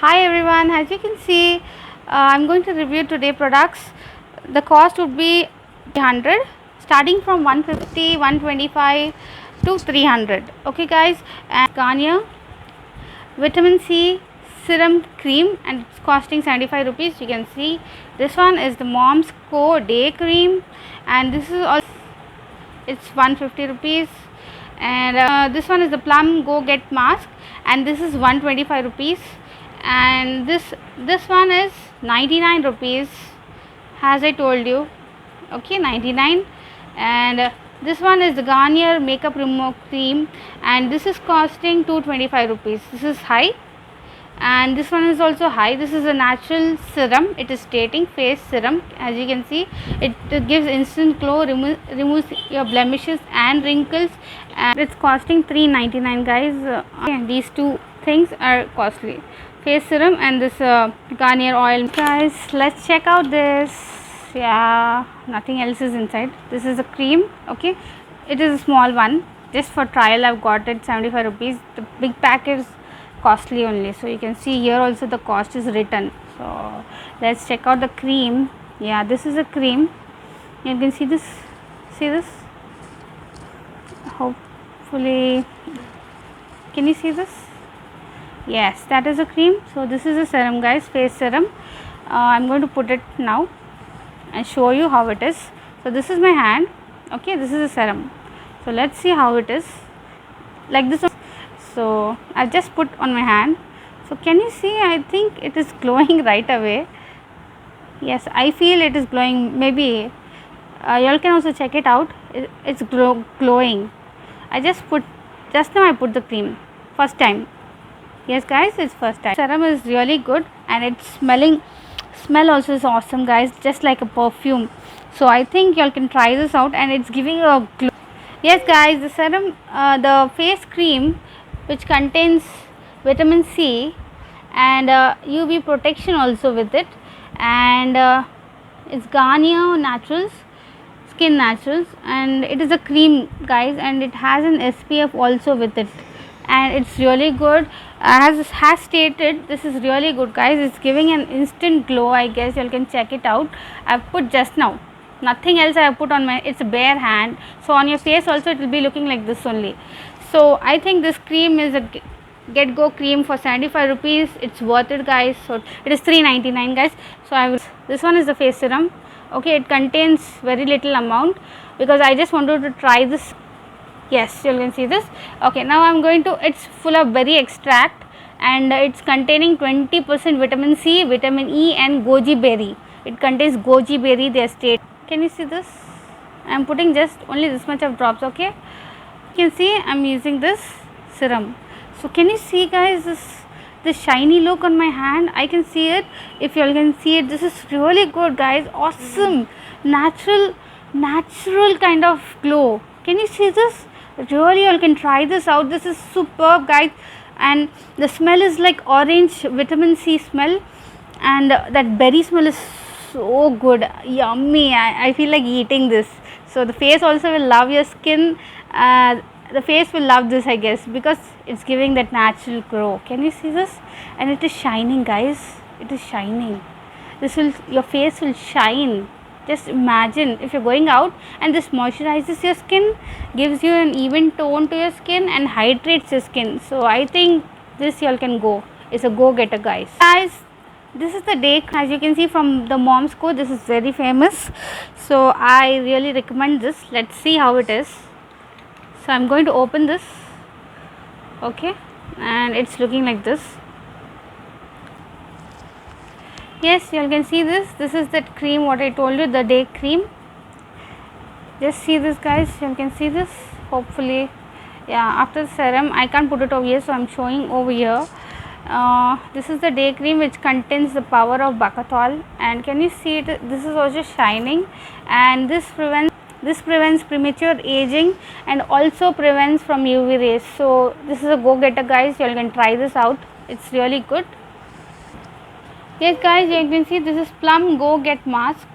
Hi everyone, as you can see, I'm going to review today products. The cost would be 100, starting from 150, 125 to 300. Okay guys, and Garnier Vitamin C Serum Cream, and it's costing 75 rupees. You can see this one is the Mom's Co Day Cream, and this is also it's 150 rupees. And this one is the Plum Go Get Mask, and this is 125 rupees. And this one is 99 rupees, as I told you. Okay, 99. And this one is the Garnier Makeup Remover Cream, and this is costing 225 rupees. This is high, and this one is also high. This is a natural serum. It is stating face serum. As you can see, it gives instant glow, removes your blemishes and wrinkles, and it's costing 399 guys. And these two things are costly, face serum and this Garnier oil. Guys, let's check out this. Yeah, nothing else is inside. This is a cream. Okay, it is a small one, just for trial I've got it, 75 rupees. The big pack is costly only, so you can see here also the cost is written. So let's check out the cream. Yeah, this is a cream. You can see this, hopefully can you see this? Yes, that is a cream. So this is a serum guys, face serum. I'm going to put it now and show you how it is. So this is my hand. Okay, this is a serum. So let's see how it is, like this. So I just put on my hand. So can you see? I think it is glowing right away. Yes, I feel it is glowing. Maybe you all can also check it out. It's glowing. Just now I put the cream first time. Yes guys, it's first time. Serum is really good, and it's smell also is awesome guys, just like a perfume. So I think you all can try this out, and it's giving a glow. Yes guys, the serum, the face cream, which contains vitamin C and UV protection also with it, and it's Garnier Naturals Skin Naturals, and it is a cream guys, and it has an SPF also with it, and it's really good. As has stated, this is really good guys. It's giving an instant glow. I guess you can check it out. I've put just now, nothing else I have put on my, it's a bare hand, so on your face also it will be looking like this only. So I think this cream is a get go cream for 75 rupees. It's worth it guys. So it is 399 guys. So this one is the face serum. Okay, it contains very little amount because I just wanted to try this. Yes, you can see this. Okay, now I'm going to, it's full of berry extract, and it's containing 20% vitamin C, vitamin E and goji berry. It contains goji berry, they state. Can you see this? I'm putting just only this much of drops. Okay, you can see I'm using this serum. So can you see guys, this shiny look on my hand? I can see it. If you all can see it, this is really good guys. Awesome, natural kind of glow. Can you see this? Really, you all can try this out. This is superb guys, and the smell is like orange vitamin C smell, and that berry smell is so good, yummy. I feel like eating this. So the face also will love your skin. The face will love this, I guess, because it's giving that natural glow. Can you see this? And it is shining guys, it is shining. Your face will shine. Just imagine if you're going out, and this moisturizes your skin, gives you an even tone to your skin, and hydrates your skin. So I think this you all can go. It's a go getter guys. This is the day, as you can see from the Mom's Co. This is very famous, so I really recommend this. Let's see how it is. So I'm going to open this. Okay, and it's looking like this. Yes, you all can see this. This is that cream what I told you, the day cream. Just see this guys, you can see this hopefully. Yeah, after the serum I can't put it over here, so I'm showing over here. This is the day cream, which contains the power of Bakuchiol, and can you see it? This is also shining, and this prevents premature aging, and also prevents from UV rays. So this is a go getter guys, you all can try this out. It's really good. Yes guys, you can see this is Plum Go Get Mask.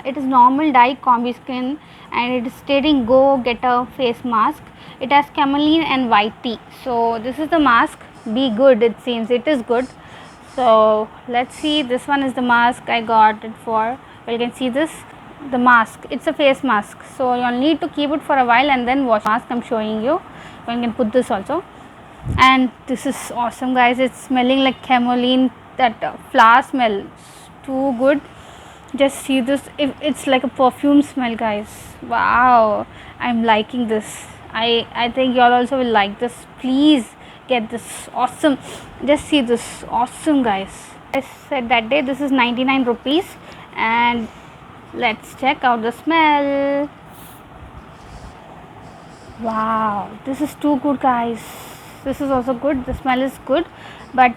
It is normal dye combi skin, and it is stating Go Getter face mask. It has camelina and white tea. So this is the mask. be good. It seems it is good. So let's see, this one is the mask I got it for. You can see this, the mask, it's a face mask, so you'll need to keep it for a while and then wash mask. I'm showing you. You can put this also. And this is awesome, guys. It's smelling like camoline, that flower smell. It's too good. Just see this, it's like a perfume smell, guys. Wow, I'm liking this. I think y'all also will like this. Please get this. Awesome. Just see this, awesome, guys. I said that day this is 99 rupees. And let's check out the smell. Wow, this is too good, guys. This is also good. The smell is good, but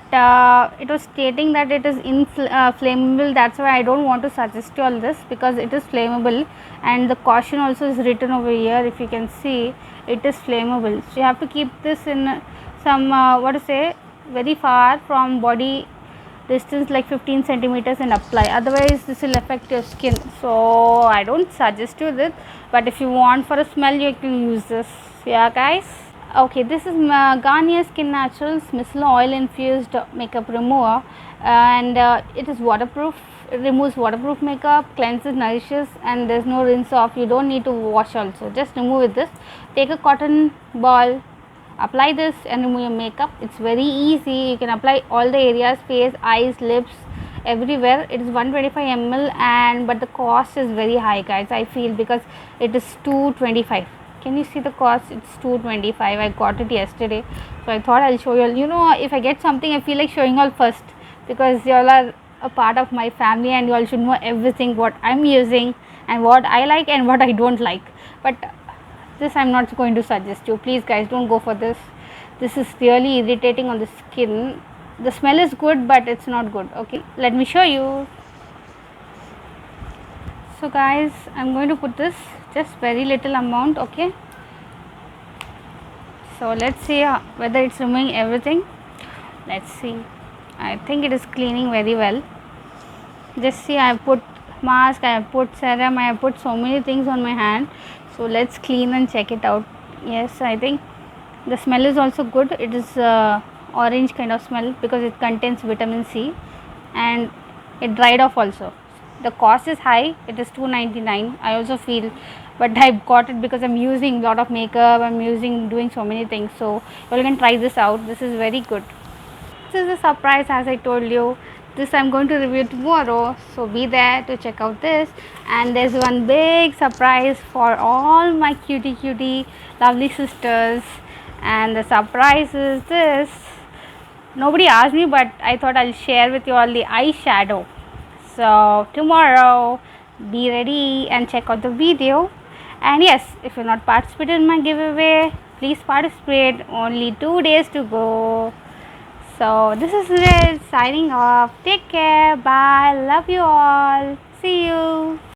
it was stating that it is inflammable. That's why I don't want to suggest you all this, because it is flammable, and the caution also is written over here. If you can see, it is flammable, so you have to keep this in some what to say, very far from body distance, like 15 centimeters, and apply. Otherwise this will affect your skin, so I don't suggest you this. But if you want for a smell, you can use this. Yeah, guys. Okay, this is Garnier Skin Naturals Micellar Oil Infused Makeup Remover, and it is waterproof. It removes waterproof makeup, cleanses, nourishes, and there's no rinse off. You don't need to wash also. Just remove with this. Take a cotton ball, apply this, and remove your makeup. It's very easy. You can apply all the areas, face, eyes, lips, everywhere. It is 125 ml, and but the cost is very high, guys, I feel, because it is 225. Can you see the cost? It's 225. I got it yesterday, so I thought I'll show you all. You know, if I get something, I feel like showing all first, because you all are a part of my family and you all should know everything what I'm using and what I like and what I don't like. But this I'm not going to suggest you. Please, guys, don't go for this. This is really irritating on the skin. The smell is good, but it's not good. Okay, let me show you. So guys, I'm going to put this just very little amount. Okay, so let's see whether it's removing everything. Let's see. I think it is cleaning very well. Just see, I have put mask, I have put serum, I have put so many things on my hand. So let's clean and check it out. Yes, I think the smell is also good. It is orange kind of smell because it contains vitamin C, and it dried off also. The cost is high. It is 299. I also feel, but I got it because I'm using a lot of makeup. I'm doing so many things. So you can try this out. This is very good. This is a surprise, as I told you. This I'm going to review tomorrow, so be there to check out this. And there's one big surprise for all my cutie lovely sisters, and the surprise is this. Nobody asked me, but I thought I'll share with you all the eyeshadow. So tomorrow, be ready and check out the video. And yes, if you're not participating in my giveaway, please participate. Only 2 days to go. So this is Liz signing off. Take care. Bye. Love you all. See you.